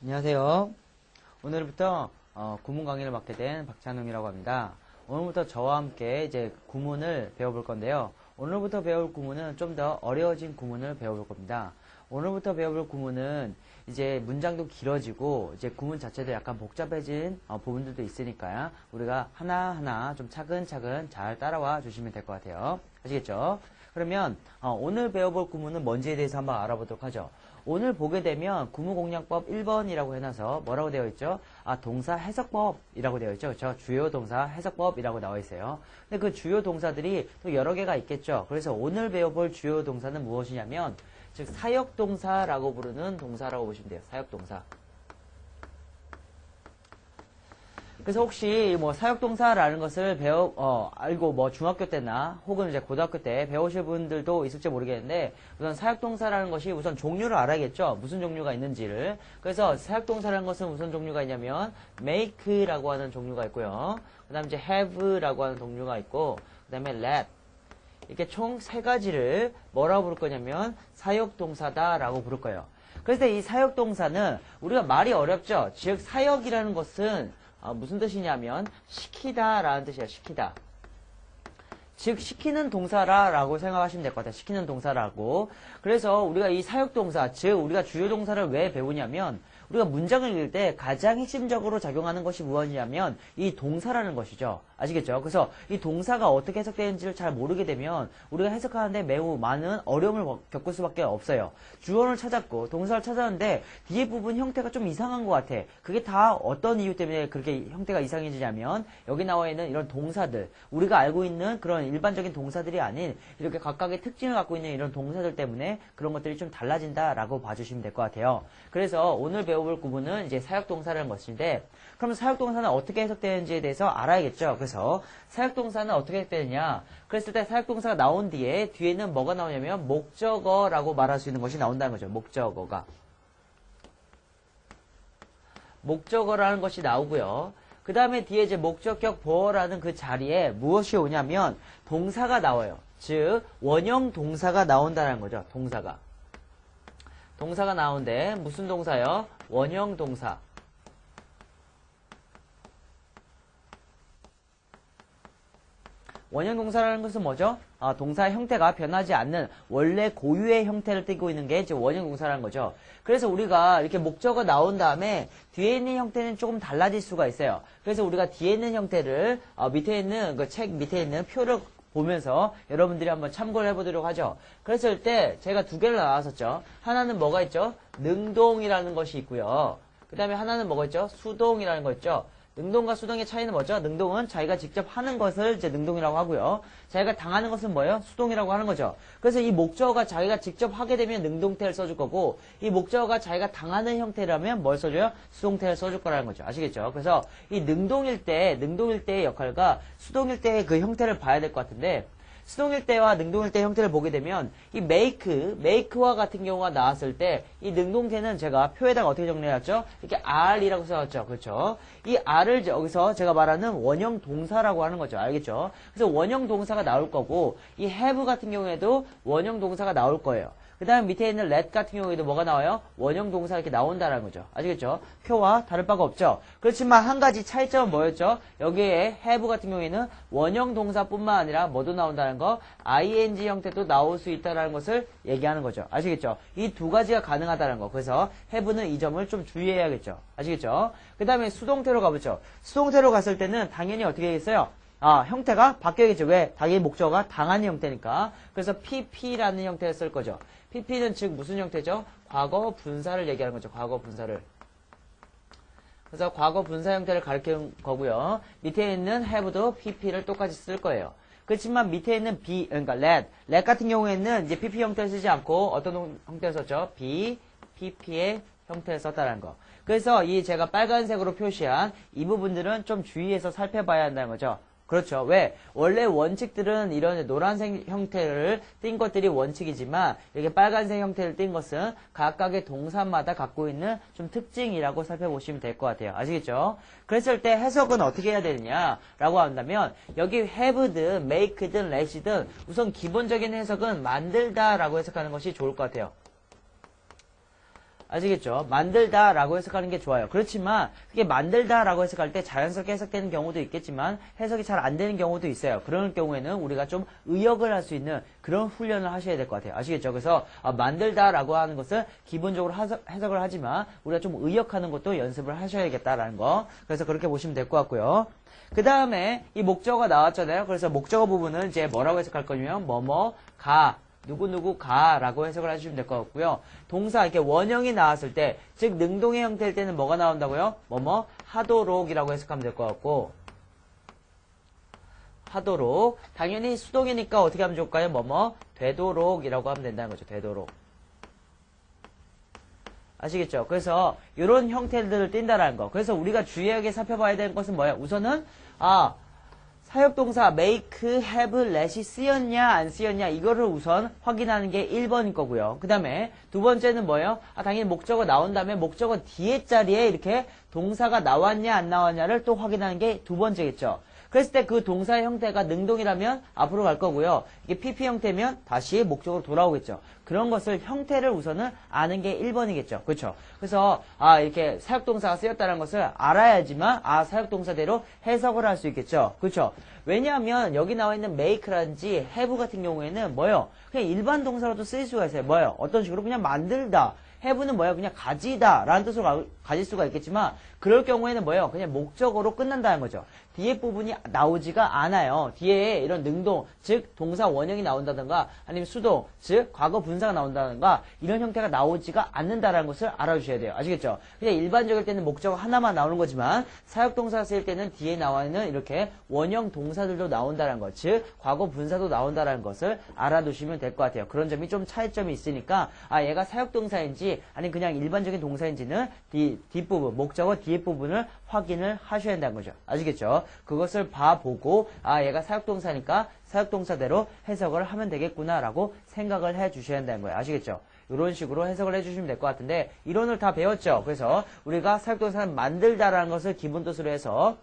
안녕하세요. 오늘부터 구문 강의를 맡게 된 박찬웅이라고 합니다. 오늘부터 저와 함께 이제 구문을 배워볼 건데요. 오늘부터 배울 구문은 좀 더 어려워진 구문을 배워볼 겁니다. 오늘부터 배워볼 구문은 이제 문장도 길어지고 이제 구문 자체도 약간 복잡해진 부분들도 있으니까요. 우리가 하나하나 좀 차근차근 잘 따라와 주시면 될 것 같아요. 아시겠죠? 그러면 오늘 배워볼 구문은 뭔지에 대해서 한번 알아보도록 하죠. 오늘 보게 되면 구문공략법 1번이라고 해놔서 뭐라고 되어 있죠? 동사 해석법이라고 되어 있죠. 그렇죠? 주요 동사 해석법이라고 나와 있어요. 근데 그 주요 동사들이 또 여러 개가 있겠죠. 그래서 오늘 배워볼 주요 동사는 무엇이냐면 즉 사역동사라고 부르는 동사라고 보시면 돼요. 사역동사. 그래서 혹시 뭐 사역동사라는 것을 알고 뭐 중학교 때나 혹은 이제 고등학교 때 배우실 분들도 있을지 모르겠는데 우선 사역동사라는 것이 우선 종류를 알아야겠죠. 무슨 종류가 있는지를. 그래서 사역동사라는 것은 무슨 종류가 있냐면 make라고 하는 종류가 있고요. 그 다음에 이제 have라고 하는 종류가 있고 그 다음에 let 이렇게 총 세 가지를 뭐라고 부를 거냐면 사역동사다라고 부를 거예요. 그래서 이 사역동사는 우리가 말이 어렵죠. 즉 사역이라는 것은 무슨 뜻이냐면 시키다 라는 뜻이에요. 시키다. 즉 시키는 동사라고 생각하시면 될 것 같아요. 시키는 동사라고. 그래서 우리가 이 사역동사, 즉 우리가 주요 동사를 왜 배우냐면 우리가 문장을 읽을 때 가장 핵심적으로 작용하는 것이 무엇이냐면 이 동사라는 것이죠. 아시겠죠? 그래서 이 동사가 어떻게 해석되는지를 잘 모르게 되면 우리가 해석하는데 매우 많은 어려움을 겪을 수밖에 없어요. 주어를 찾았고 동사를 찾았는데 뒤에 부분 형태가 좀 이상한 것 같아. 그게 다 어떤 이유 때문에 그렇게 형태가 이상해지냐면 여기 나와 있는 이런 동사들, 우리가 알고 있는 그런 일반적인 동사들이 아닌 이렇게 각각의 특징을 갖고 있는 이런 동사들 때문에 그런 것들이 좀 달라진다라고 봐주시면 될 것 같아요. 그래서 오늘 배워볼 구문은 이제 사역동사라는 것인데 그럼 사역동사는 어떻게 해석되는지에 대해서 알아야겠죠. 그래서 사역동사는 어떻게 해석되느냐. 그랬을 때 사역동사가 나온 뒤에는 뭐가 나오냐면 목적어라고 말할 수 있는 것이 나온다는 거죠. 목적어가. 목적어라는 것이 나오고요. 그 다음에 뒤에 이제 목적격 보어라는 그 자리에 무엇이 오냐면 동사가 나와요. 즉 원형 동사가 나온다는 거죠. 동사가 나오는데 무슨 동사요? 원형 동사. 원형 동사라는 것은 뭐죠? 동사의 형태가 변하지 않는 원래 고유의 형태를 띠고 있는 게 이제 원형 동사라는 거죠. 그래서 우리가 이렇게 목적어 나온 다음에 뒤에 있는 형태는 조금 달라질 수가 있어요. 그래서 우리가 뒤에 있는 형태를 밑에 있는 그 책 밑에 있는 표를 보면서 여러분들이 한번 참고를 해보도록 하죠. 그랬을 때 제가 두 개를 나왔었죠. 하나는 뭐가 있죠? 능동이라는 것이 있고요. 그 다음에 하나는 뭐가 있죠? 수동이라는 거 있죠. 능동과 수동의 차이는 뭐죠? 능동은 자기가 직접 하는 것을 이제 능동이라고 하고요. 자기가 당하는 것은 뭐예요? 수동이라고 하는 거죠. 그래서 이 목적어가 자기가 직접 하게 되면 능동태를 써줄 거고 이 목적어가 자기가 당하는 형태라면 뭘 써줘요? 수동태를 써줄 거라는 거죠. 아시겠죠? 그래서 이 능동일 때의 역할과 수동일 때의 그 형태를 봐야 될 것 같은데 수동일 때와 능동일 때 형태를 보게 되면 이 make와 같은 경우가 나왔을 때 이 능동태는 제가 표에다가 어떻게 정리해놨죠? 이렇게 R이라고 써놨죠. 그렇죠? 이 R을 여기서 제가 말하는 원형 동사라고 하는 거죠. 알겠죠? 그래서 원형 동사가 나올 거고 이 have 같은 경우에도 원형 동사가 나올 거예요. 그 다음에 밑에 있는 let 같은 경우에도 뭐가 나와요? 원형 동사 이렇게 나온다는 거죠. 아시겠죠? 표와 다를 바가 없죠. 그렇지만 한 가지 차이점은 뭐였죠? 여기에 have 같은 경우에는 원형 동사뿐만 아니라 뭐도 나온다는 거, ing 형태도 나올 수 있다는 것을 얘기하는 거죠. 아시겠죠? 이 두 가지가 가능하다는 거. 그래서 have는 이 점을 좀 주의해야겠죠. 아시겠죠? 그 다음에 수동태로 가보죠. 수동태로 갔을 때는 당연히 어떻게 되겠어요? 형태가 바뀌어야겠죠. 왜? 당연히 목적어가 당하는 형태니까. 그래서 pp라는 형태를 쓸 거죠. pp는 즉 무슨 형태죠? 과거 분사를 얘기하는 거죠. 과거 분사를. 그래서 과거 분사 형태를 가리키는 거고요. 밑에 있는 have도 pp를 똑같이 쓸 거예요. 그렇지만 밑에 있는 그러니까 let 같은 경우에는 이제 pp 형태를 쓰지 않고 어떤 형태를 썼죠? pp의 형태를 썼다는 거. 그래서 이 제가 빨간색으로 표시한 이 부분들은 좀 주의해서 살펴봐야 한다는 거죠. 그렇죠. 왜? 원래 원칙들은 이런 노란색 형태를 띈 것들이 원칙이지만 이렇게 빨간색 형태를 띈 것은 각각의 동사마다 갖고 있는 좀 특징이라고 살펴보시면 될 것 같아요. 아시겠죠? 그랬을 때 해석은 어떻게 해야 되느냐라고 한다면 여기 have든 make든 let이든 우선 기본적인 해석은 만들다라고 해석하는 것이 좋을 것 같아요. 아시겠죠? 만들다 라고 해석하는 게 좋아요. 그렇지만 그게 만들다 라고 해석할 때 자연스럽게 해석되는 경우도 있겠지만 해석이 잘 안 되는 경우도 있어요. 그런 경우에는 우리가 좀 의역을 할 수 있는 그런 훈련을 하셔야 될 것 같아요. 아시겠죠? 그래서 만들다 라고 하는 것은 기본적으로 해석을 하지만 우리가 좀 의역하는 것도 연습을 하셔야겠다라는 거. 그래서 그렇게 보시면 될 것 같고요. 그 다음에 이 목적어가 나왔잖아요. 그래서 목적어 부분은 이제 뭐라고 해석할 거냐면 뭐뭐 가 누구누구가 라고 해석을 해주시면 될 것 같고요. 동사 이렇게 원형이 나왔을 때 즉 능동의 형태일 때는 뭐가 나온다고요? 뭐뭐 하도록이라고 해석하면 될 것 같고 하도록 당연히 수동이니까 어떻게 하면 좋을까요? 뭐뭐 되도록이라고 하면 된다는 거죠. 되도록. 아시겠죠? 그래서 이런 형태들을 띈다라는 거. 그래서 우리가 주의하게 살펴봐야 되는 것은 뭐예요? 우선은 사역동사 make, have, let이 쓰였냐 안 쓰였냐 이거를 우선 확인하는 게 1번인 거고요. 그 다음에 두 번째는 뭐예요? 당연히 목적어 나온 다음에 목적어 뒤에 자리에 이렇게 동사가 나왔냐 안 나왔냐를 또 확인하는 게 두 번째겠죠. 그랬을 때 그 동사의 형태가 능동이라면 앞으로 갈 거고요. 이게 PP 형태면 다시 목적으로 돌아오겠죠. 그런 것을 형태를 우선은 아는 게 1번이겠죠. 그렇죠? 그래서 이렇게 사역동사가 쓰였다는 것을 알아야지만 사역동사대로 해석을 할 수 있겠죠. 그렇죠? 왜냐하면 여기 나와 있는 make라든지 have 같은 경우에는 뭐예요? 그냥 일반 동사로도 쓰일 수가 있어요. 뭐예요? 어떤 식으로 그냥 만들다. have는 뭐예요? 그냥 가지다 라는 뜻으로 가질 수가 있겠지만 그럴 경우에는 뭐예요? 그냥 목적어로 끝난다는 거죠. 뒤에 부분이 나오지가 않아요. 뒤에 이런 능동, 즉 동사 원형이 나온다든가 아니면 수동, 즉 과거 분사가 나온다든가 이런 형태가 나오지가 않는다라는 것을 알아주셔야 돼요. 아시겠죠? 그냥 일반적일 때는 목적어 하나만 나오는 거지만 사역동사 쓸 때는 뒤에 나와 있는 이렇게 원형 동사들도 나온다는 것, 즉 과거 분사도 나온다는 것을 알아두시면 될 것 같아요. 그런 점이 좀 차이점이 있으니까 얘가 사역동사인지 아니면 그냥 일반적인 동사인지는 뒷부분, 목적어 뒤에 부분을 확인을 하셔야 한다는 거죠. 아시겠죠? 그것을 봐보고 얘가 사역동사니까 사역동사대로 해석을 하면 되겠구나라고 생각을 해 주셔야 한다는 거예요. 아시겠죠? 이런 식으로 해석을 해주시면 될 것 같은데 이론을 다 배웠죠? 그래서 우리가 사역동사는 만들다라는 것을 기본 뜻으로 해서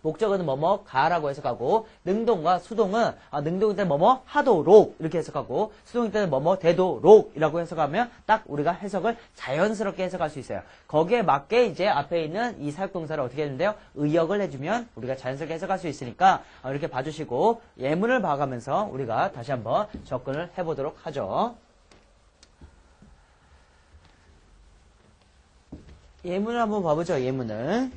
목적어는 뭐뭐 가라고 해석하고 능동과 수동은 능동일 때는 뭐뭐 하도록 이렇게 해석하고 수동일 때는 뭐뭐 되도록이라고 해석하면 딱 우리가 해석을 자연스럽게 해석할 수 있어요. 거기에 맞게 이제 앞에 있는 이 사역동사를 어떻게 했는데요? 의역을 해주면 우리가 자연스럽게 해석할 수 있으니까 이렇게 봐주시고 예문을 봐가면서 우리가 다시 한번 접근을 해보도록 하죠. 예문을 한번 봐보죠. 예문을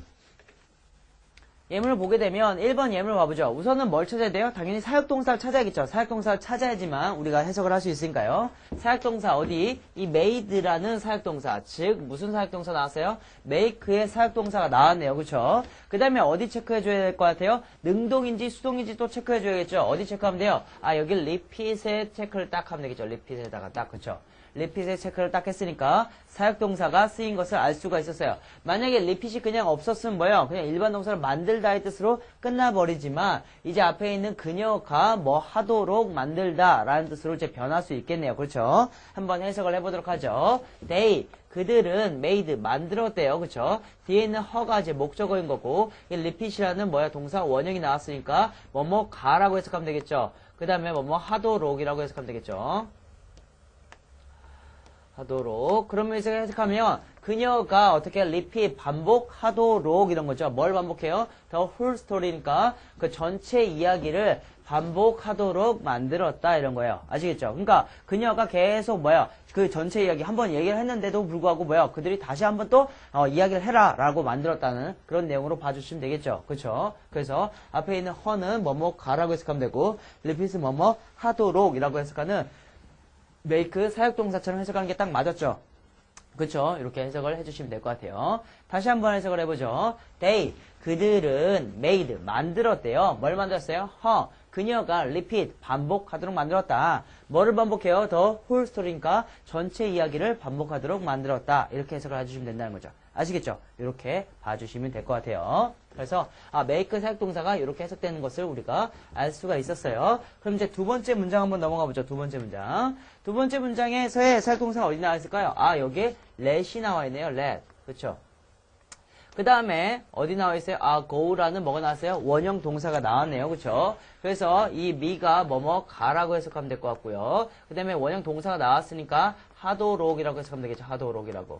보게 되면 1번 예문을 봐보죠. 우선은 뭘 찾아야 돼요? 당연히 사역동사를 찾아야겠죠. 사역동사를 찾아야지만 우리가 해석을 할 수 있으니까요. 사역동사 어디? 이 made라는 사역동사. 즉 무슨 사역동사 나왔어요? make의 사역동사가 나왔네요. 그렇죠? 그 다음에 어디 체크해줘야 될 것 같아요? 능동인지 수동인지 또 체크해줘야겠죠. 어디 체크하면 돼요? 여기 repeat에 체크를 딱 하면 되겠죠. repeat에다가 딱. 그렇죠? 리핏의 체크를 딱 했으니까 사역동사가 쓰인 것을 알 수가 있었어요. 만약에 리핏이 그냥 없었으면 뭐예요? 그냥 일반 동사를 만들다의 뜻으로 끝나버리지만 이제 앞에 있는 그녀가 뭐 하도록 만들다 라는 뜻으로 이제 변할 수 있겠네요. 그렇죠? 한번 해석을 해보도록 하죠. They, 그들은 made, 만들었대요. 그렇죠? 뒤에 있는 her가 이제 목적어인 거고 이 리핏이라는 뭐야? 동사 원형이 나왔으니까 뭐뭐 가라고 해석하면 되겠죠. 그 다음에 뭐뭐 하도록이라고 해석하면 되겠죠. 하도록. 그러면 이제 해석하면 그녀가 어떻게 repeat 반복하도록 이런 거죠. 뭘 반복해요? The whole story니까 그 전체 이야기를 반복하도록 만들었다 이런 거예요. 아시겠죠? 그러니까 그녀가 계속 뭐야? 그 전체 이야기 한번 얘기를 했는데도 불구하고 뭐야? 그들이 다시 한번 또 이야기를 해라라고 만들었다는 그런 내용으로 봐주시면 되겠죠. 그렇죠? 그래서 앞에 있는 her는 뭐뭐 가라고 해석하면 되고 repeat은 뭐뭐 하도록이라고 해석하는 make 사역동사처럼 해석하는 게 딱 맞았죠. 그쵸? 이렇게 해석을 해주시면 될 것 같아요. 다시 한번 해석을 해보죠. They, 그들은 made, 만들었대요. 뭘 만들었어요? her, 그녀가 repeat, 반복하도록 만들었다. 뭐를 반복해요? The whole story니까 전체 이야기를 반복하도록 만들었다. 이렇게 해석을 해주시면 된다는 거죠. 아시겠죠? 이렇게 봐주시면 될 것 같아요. 그래서 make 사역동사가 이렇게 해석되는 것을 우리가 알 수가 있었어요. 그럼 이제 두 번째 문장 한번 넘어가 보죠. 두 번째 문장. 두 번째 문장에서의 사역동사가 어디 나와 있을까요? 여기에 let이 나와 있네요. let. 그렇죠? 그 다음에 어디 나와 있어요? go라는 뭐가 나왔어요? 원형 동사가 나왔네요. 그렇죠? 그래서 이 me가 뭐뭐 가라고 해석하면 될 것 같고요. 그 다음에 원형 동사가 나왔으니까 하도록이라고 해석하면 되겠죠. 하도록이라고.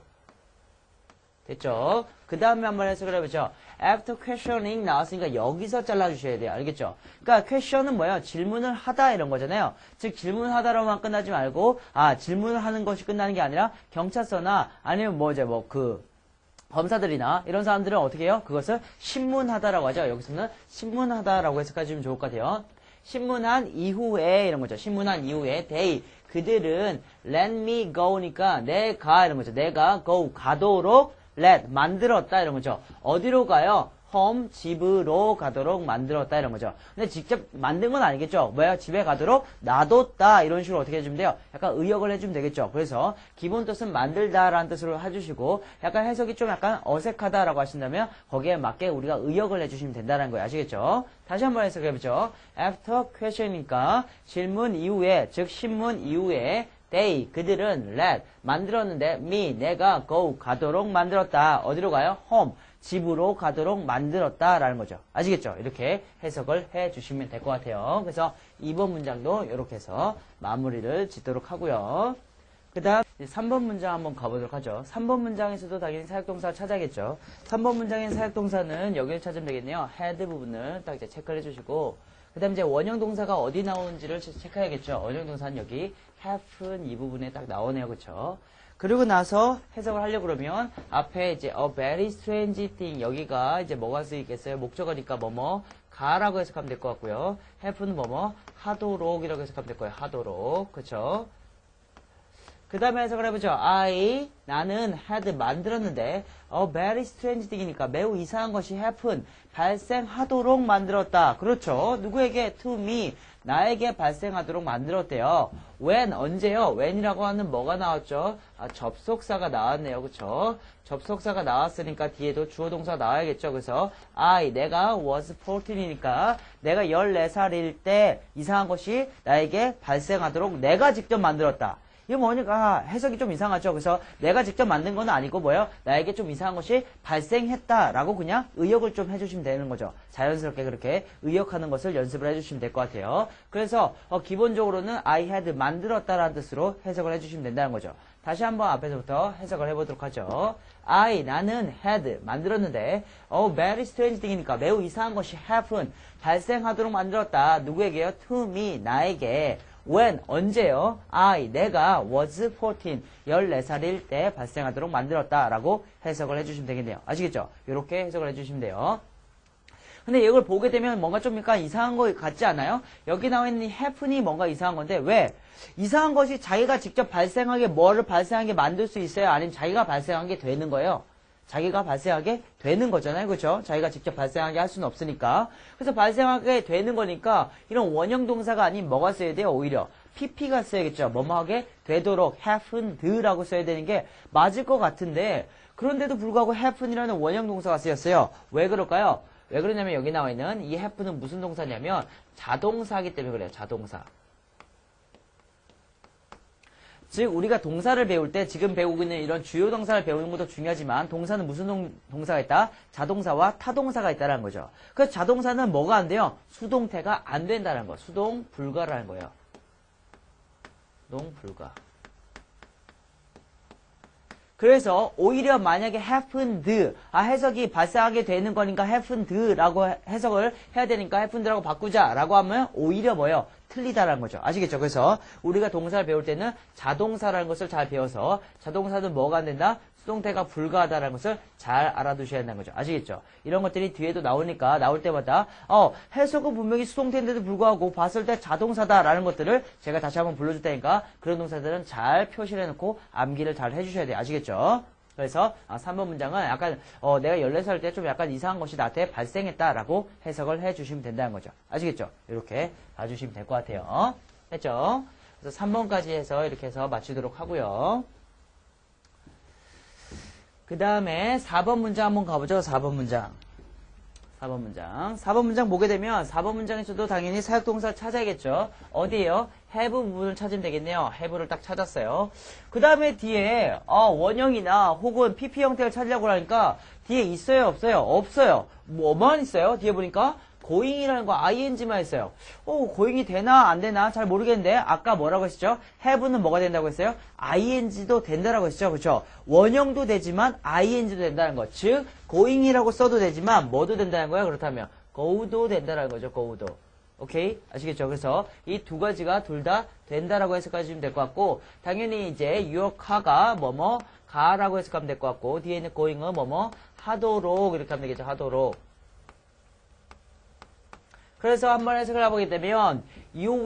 됐죠? 그 다음에 한번 해석을 해보죠. After questioning 나왔으니까 여기서 잘라주셔야 돼요. 알겠죠? 그러니까 question은 뭐예요? 질문을 하다 이런 거잖아요. 즉 질문을 하다로만 끝나지 말고 질문을 하는 것이 끝나는 게 아니라 경찰서나 아니면 검사들이나 이런 사람들은 어떻게 해요? 그것을 신문하다라고 하죠. 여기서는 신문하다라고 해석해주면 좋을 것 같아요. 신문한 이후에 이런 거죠. 신문한 이후에 they 그들은 let me go니까 내가 이런 거죠. 내가 go 가도록 let 만들었다 이런 거죠. 어디로 가요? home 집으로 가도록 만들었다 이런 거죠. 근데 직접 만든 건 아니겠죠. 뭐야? 집에 가도록 놔뒀다 이런 식으로 어떻게 해주면 돼요? 약간 의역을 해주면 되겠죠. 그래서 기본 뜻은 만들다라는 뜻으로 해주시고 약간 해석이 좀 약간 어색하다라고 하신다면 거기에 맞게 우리가 의역을 해주시면 된다는 거예요. 아시겠죠? 다시 한번 해석해보죠. After question이니까 질문 이후에 즉 신문 이후에 they 그들은 let 만들었는데 me 내가 go 가도록 만들었다. 어디로 가요? home 집으로 가도록 만들었다라는 거죠. 아시겠죠? 이렇게 해석을 해주시면 될 것 같아요. 그래서 2번 문장도 이렇게 해서 마무리를 짓도록 하고요. 그 다음 3번 문장 한번 가보도록 하죠. 3번 문장에서도 당연히 사역동사 찾아야겠죠. 3번 문장의 사역동사는 여기를 찾으면 되겠네요. had 부분을 딱 이제 체크를 해주시고 그 다음 이제 원형 동사가 어디 나오는지를 체크해야겠죠. 원형 동사는 여기 have는 이 부분에 딱 나오네요. 그쵸? 그리고 나서 해석을 하려고 그러면 앞에 이제 a very strange thing 여기가 이제 뭐가 쓰이겠어요? 목적어니까 뭐뭐 가라고 해석하면 될 것 같고요. have는 뭐뭐 하도록이라고 해석하면 될 거예요. 하도록. 그쵸? 그 다음에 해석을 해보죠. 나는 had 만들었는데 a very strange thing이니까 매우 이상한 것이 happen 발생하도록 만들었다. 그렇죠. 누구에게? to me 나에게 발생하도록 만들었대요. when 언제요? when이라고 하는 뭐가 나왔죠? 접속사가 나왔네요. 그쵸? 접속사가 나왔으니까 뒤에도 주어 동사가 나와야겠죠. 그래서 내가 was 14이니까 내가 14살일 때 이상한 것이 나에게 발생하도록 내가 직접 만들었다. 이거 뭐니까 해석이 좀 이상하죠. 그래서 내가 직접 만든 건 아니고 뭐예요? 나에게 좀 이상한 것이 발생했다라고 그냥 의역을 좀 해주시면 되는 거죠. 자연스럽게 그렇게 의역하는 것을 연습을 해주시면 될 것 같아요. 그래서 기본적으로는 I had 만들었다라는 뜻으로 해석을 해주시면 된다는 거죠. 다시 한번 앞에서부터 해석을 해보도록 하죠. 나는 had 만들었는데 very strange thing이니까 매우 이상한 것이 happen 발생하도록 만들었다. 누구에게요? to me 나에게. when 언제요? 내가 was 14살일 때 발생하도록 만들었다라고 해석을 해주시면 되겠네요. 아시겠죠? 이렇게 해석을 해주시면 돼요. 근데 이걸 보게 되면 뭔가 좀 약간 이상한 거 같지 않아요? 여기 나와 있는 이 happen이 뭔가 이상한 건데 왜? 이상한 것이 자기가 직접 발생하게 뭐를 발생하게 만들 수 있어요? 아니면 자기가 발생한 게 되는 거예요? 자기가 발생하게 되는 거잖아요. 그렇죠? 자기가 직접 발생하게 할 수는 없으니까. 그래서 발생하게 되는 거니까 이런 원형 동사가 아닌 뭐가 써야 돼요? 오히려 pp가 써야겠죠. 뭐뭐하게 되도록 happened라고 써야 되는 게 맞을 것 같은데 그런데도 불구하고 happen이라는 원형 동사가 쓰였어요. 왜 그럴까요? 왜 그러냐면 여기 나와 있는 이 happen은 무슨 동사냐면 자동사이기 때문에 그래요. 자동사. 즉 우리가 동사를 배울 때 지금 배우고 있는 이런 주요 동사를 배우는 것도 중요하지만 동사는 무슨 동사가 있다? 자동사와 타동사가 있다는 거죠. 그래서 자동사는 뭐가 안 돼요? 수동태가 안 된다는 거. 수동 불가라는 거예요. 수동 불가. 그래서 오히려 만약에 happened 해석이 발생하게 되는 거니까 happened라고 해석을 해야 되니까 happened라고 바꾸자라고 하면 오히려 뭐예요? 틀리다라는 거죠. 아시겠죠? 그래서 우리가 동사를 배울 때는 자동사라는 것을 잘 배워서 자동사는 뭐가 안 된다? 수동태가 불가하다라는 것을 잘 알아두셔야 한다는 거죠. 아시겠죠? 이런 것들이 뒤에도 나오니까 나올 때마다 해석은 분명히 수동태인데도 불구하고 봤을 때 자동사다라는 것들을 제가 다시 한번 불러줄 테니까 그런 동사들은 잘 표시를 해놓고 암기를 잘 해주셔야 돼요. 아시겠죠? 그래서 3번 문장은 약간 내가 14살 때 좀 약간 이상한 것이 나한테 발생했다라고 해석을 해주시면 된다는 거죠. 아시겠죠? 이렇게 봐주시면 될 것 같아요. 됐죠? 그래서 3번까지 해서 이렇게 해서 마치도록 하고요. 그 다음에 4번 문장 한번 가보죠. 4번 문장. 4번 문장 보게 되면 4번 문장에서도 당연히 사역동사를 찾아야겠죠. 어디에요? have 부분을 찾으면 되겠네요. have를 딱 찾았어요. 그 다음에 뒤에 원형이나 혹은 pp 형태를 찾으려고 하니까 뒤에 있어요? 없어요? 없어요. 뭐만 있어요? 뒤에 보니까 going이라는 거 ing만 있어요. going이 되나 안 되나 잘 모르겠는데 아까 뭐라고 했었죠? have는 뭐가 된다고 했어요? ing도 된다라고 했죠. 그렇죠? 원형도 되지만 ing도 된다는 거. 즉 going이라고 써도 되지만 뭐도 된다는 거야? 그렇다면 go도 된다는 거죠. go도. 오케이? 아시겠죠? 그래서 이 두 가지가 둘 다 된다라고 해석하시면 될 것 같고 당연히 이제 your car가 뭐뭐 가라고 해석하면 될 것 같고 뒤에 있는 going은 뭐뭐 하도록 이렇게 하면 되겠죠. 하도록. 그래서 한번 해석을 해보게 되면 you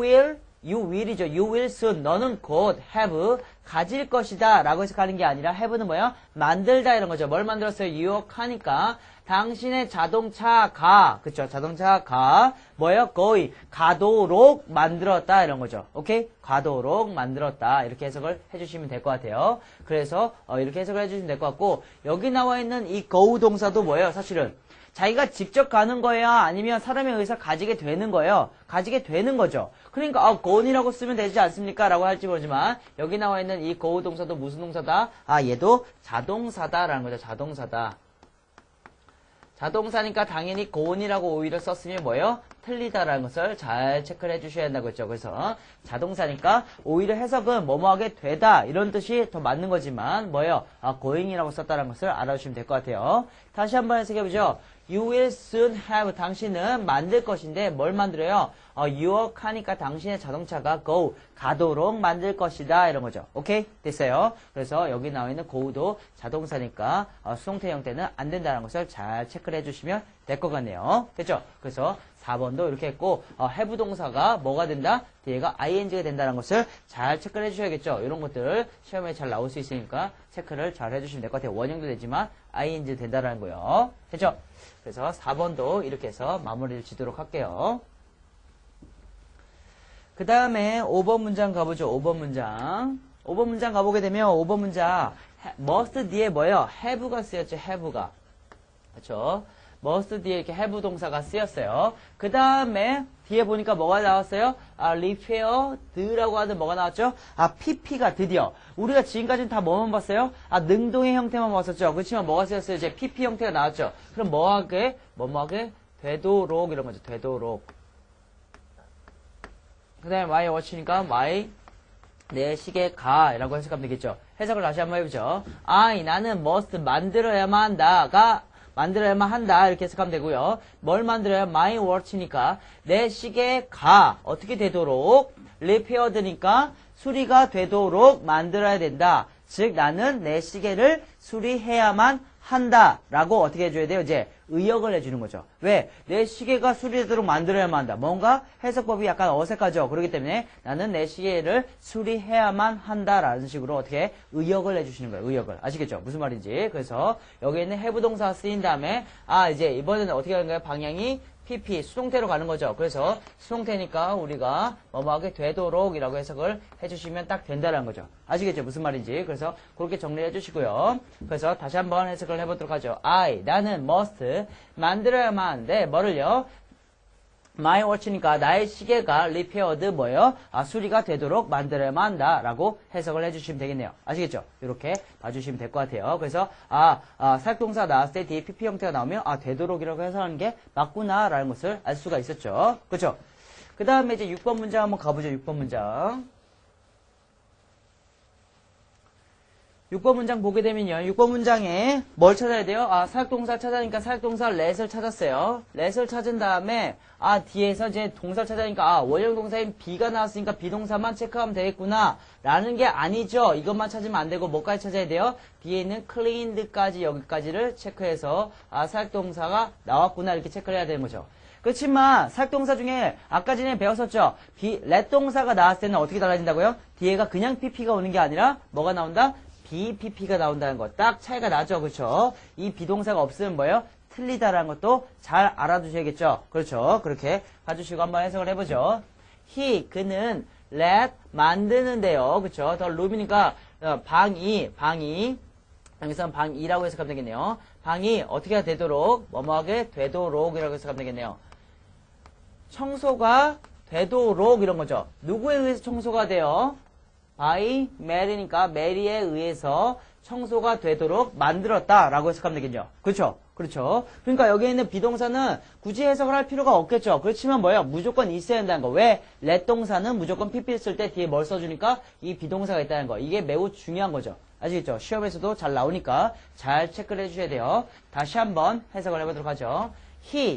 will이죠. you will soon. 너는 곧 have 가질 것이다 라고 해석하는 게 아니라 have는 뭐야? 만들다 이런 거죠. 뭘 만들었어요? your car니까 당신의 자동차가 그쵸? 자동차가 뭐예요? going 가도록 만들었다 이런 거죠. 오케이? 가도록 만들었다 이렇게 해석을 해주시면 될 것 같아요. 그래서 이렇게 해석을 해주시면 될 것 같고 여기 나와 있는 이 go 동사도 뭐예요? 사실은 자기가 직접 가는 거야? 아니면 사람에 의해서 가지게 되는 거예요? 가지게 되는 거죠. 그러니까 go이라고 쓰면 되지 않습니까? 라고 할지 모르지만 여기 나와 있는 이 go 동사도 무슨 동사다? 얘도 자동사다라는 거죠. 자동사다. 자동사니까 당연히 go이라고 오히려 썼으면 뭐예요? 틀리다라는 것을 잘 체크를 해주셔야 한다고 했죠. 그래서 자동사니까 오히려 해석은 뭐뭐하게 되다 이런 뜻이 더 맞는 거지만 뭐예요? going이라고 썼다는 것을 알아주시면 될 것 같아요. 다시 한번 해석해보죠. You will soon have 당신은 만들 것인데 뭘 만들어요? your car니까 당신의 자동차가 go 가도록 만들 것이다 이런 거죠. 오케이? 됐어요. 그래서 여기 나와 있는 go도 자동사니까 수동태 형태는 안 된다는 것을 잘 체크를 해주시면 될 것 같네요. 됐죠? 그래서 4번도 이렇게 했고 have 동사가 뭐가 된다? 뒤에가 ing가 된다는 것을 잘 체크를 해주셔야겠죠. 이런 것들 시험에 잘 나올 수 있으니까 체크를 잘 해주시면 될 것 같아요. 원형도 되지만 ing도 된다는 거예요. 됐죠? 그래서 4번도 이렇게 해서 마무리를 지도록 할게요. 그 다음에 5번 문장 가보죠. 5번 문장. 5번 문장 가보게 되면 5번 문장 must 뒤에 뭐예요? have가 쓰였죠. have가. 그렇죠? must 뒤에 이렇게 have 동사가 쓰였어요. 그 다음에 뒤에 보니까 뭐가 나왔어요? repaired라고 하는 뭐가 나왔죠? pp가 드디어. 우리가 지금까지는 다 뭐만 봤어요? 능동의 형태만 봤었죠. 그렇지만 뭐가 쓰였어요? 이제 pp 형태가 나왔죠. 그럼 뭐하게 되도록 이런 거죠. 되도록. 그 다음에 my watch니까 my 내 시계가 라고 해석하면 되겠죠. 해석을 다시 한번 해보죠. 나는 must 만들어야만 한다 이렇게 해석하면 되고요. 뭘 만들어야 my watch니까 내 시계가 어떻게 되도록 repaired니까 수리가 되도록 만들어야 된다. 즉 나는 내 시계를 수리해야만 한다 라고 어떻게 해줘야 돼요? 이제 의역을 해주는 거죠. 왜? 내 시계가 수리되도록 만들어야만 한다. 뭔가 해석법이 약간 어색하죠. 그렇기 때문에 나는 내 시계를 수리해야만 한다라는 식으로 어떻게 의역을 해주시는 거예요. 의역을. 아시겠죠? 무슨 말인지. 그래서 여기 있는 have 동사 쓰인 다음에 이제 이번에는 어떻게 하는 거예요? 방향이 pp 수동태로 가는 거죠. 그래서 수동태니까 우리가 뭐뭐하게 되도록 이라고 해석을 해주시면 딱 된다는 거죠. 아시겠죠? 무슨 말인지. 그래서 그렇게 정리해 주시고요. 그래서 다시 한번 해석을 해보도록 하죠. 나는 must 만들어야만 하는데 뭐를요? my watch니까 나의 시계가 repaired 뭐예요? 수리가 되도록 만들어야만 한다 라고 해석을 해주시면 되겠네요. 아시겠죠? 이렇게 봐주시면 될 것 같아요. 그래서 사역동사 나왔을 때 뒤에 pp 형태가 나오면 되도록이라고 해석하는 게 맞구나 라는 것을 알 수가 있었죠. 그렇죠? 그 다음에 이제 6번 문장 한번 가보죠. 6번 문장. 6번 문장 보게 되면요. 6번 문장에 뭘 찾아야 돼요? 사역동사 찾아니까 사역동사 let을 찾았어요. let을 찾은 다음에 뒤에서 이제 동사를 찾아니까 원형 동사인 be가 나왔으니까 비동사만 체크하면 되겠구나 라는 게 아니죠. 이것만 찾으면 안 되고 뭐까지 찾아야 돼요? 뒤에 있는 cleaned까지 여기까지를 체크해서 사역동사가 나왔구나 이렇게 체크를 해야 되는 거죠. 그렇지만 사역동사 중에 아까 전에 배웠었죠. let 동사가 나왔을 때는 어떻게 달라진다고요? 뒤에가 그냥 pp가 오는 게 아니라 뭐가 나온다? BPP가 나온다는 거. 딱 차이가 나죠. 그렇죠? 이 비동사가 없으면 뭐예요? 틀리다라는 것도 잘 알아두셔야겠죠. 그렇죠? 그렇게 봐주시고 한번 해석을 해보죠. 그는 let 만드는데요. 그렇죠? 더 룸이니까 방이 여기서는 방이라고 해석하면 되겠네요. 방이 어떻게 되도록 뭐뭐하게 되도록이라고 해석하면 되겠네요. 청소가 되도록 이런 거죠. 누구에 의해서 청소가 돼요? by Mary니까 메리에 의해서 청소가 되도록 만들었다라고 해석하면 되겠죠. 그렇죠? 그렇죠. 그러니까 여기에 있는 비동사는 굳이 해석을 할 필요가 없겠죠. 그렇지만 뭐예요? 무조건 있어야 한다는 거. 왜? let 동사는 무조건 pp 쓸 때 뒤에 뭘 써주니까 이 비동사가 있다는 거. 이게 매우 중요한 거죠. 아시겠죠? 시험에서도 잘 나오니까 잘 체크를 해주셔야 돼요. 다시 한번 해석을 해보도록 하죠.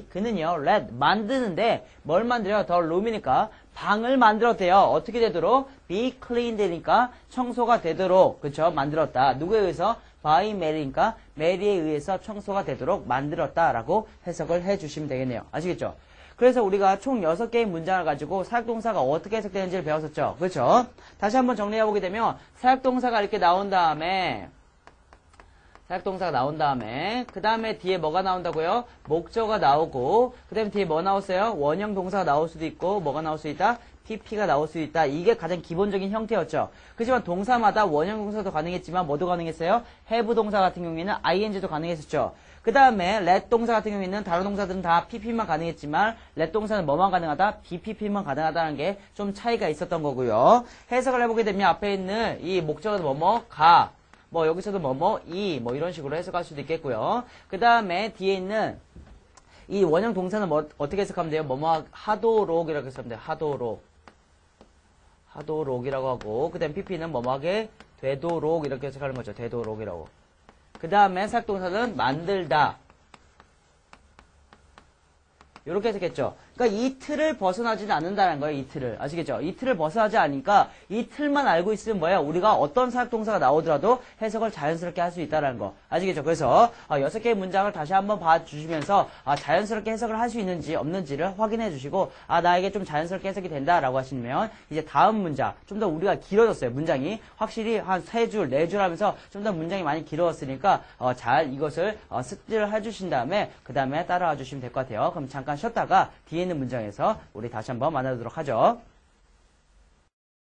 그는요, let, 만드는데, 뭘 만들어요? 더 룸이니까, 방을 만들었대요. 어떻게 되도록? be cleaned니까, 청소가 되도록, 그쵸? 만들었다. 누구에 의해서? by Mary니까, 메리에 의해서 청소가 되도록 만들었다라고 해석을 해주시면 되겠네요. 아시겠죠? 그래서 우리가 총 6개의 문장을 가지고 사역동사가 어떻게 해석되는지를 배웠었죠. 그렇죠? 다시 한번 정리해보게 되면, 사역동사가 이렇게 나온 다음에, 사역동사가 나온 다음에 그 다음에 뒤에 뭐가 나온다고요? 목적어가 나오고 그 다음에 뒤에 뭐 나왔어요? 원형 동사가 나올 수도 있고 뭐가 나올 수 있다? PP가 나올 수 있다. 이게 가장 기본적인 형태였죠. 그렇지만 동사마다 원형 동사도 가능했지만 뭐도 가능했어요? have 동사 같은 경우에는 ing도 가능했었죠. 그 다음에 let 동사 같은 경우에는 다른 동사들은 다 pp만 가능했지만 let 동사는 뭐만 가능하다? bpp만 가능하다는 게 좀 차이가 있었던 거고요. 해석을 해보게 되면 앞에 있는 이 목적어는 뭐뭐 가 여기서도 이런 식으로 해석할 수도 있겠고요. 그 다음에 뒤에 있는 이 원형 동사는 어떻게 해석하면 돼요? 하도록이라고 해석하면 돼요. 하도록이라고 하고, 그 다음에 pp는 뭐뭐하게 되도록 이렇게 해석하는 거죠. 되도록이라고. 그 다음에 사역동사는 만들다. 이렇게 해석했죠. 그러니까 이 틀을 벗어나지는 않는다는 거예요. 이 틀을. 아시겠죠? 이 틀을 벗어나지 않으니까 이 틀만 알고 있으면 뭐예요? 우리가 어떤 사역동사가 나오더라도 해석을 자연스럽게 할 수 있다는 거. 아시겠죠? 그래서 6개의 문장을 다시 한번 봐주시면서 자연스럽게 해석을 할 수 있는지 없는지를 확인해 주시고 나에게 좀 자연스럽게 해석이 된다라고 하시면 이제 다음 문장 좀 더 우리가 길어졌어요. 문장이 확실히 한 3줄, 4줄 하면서 좀 더 문장이 많이 길어졌으니까 잘 이것을 습득을 해주신 다음에 그 다음에 따라와 주시면 될 것 같아요. 그럼 잠깐 쉬었다가 뒤에 있는 문장에서 우리 다시 한번 만나도록 하죠.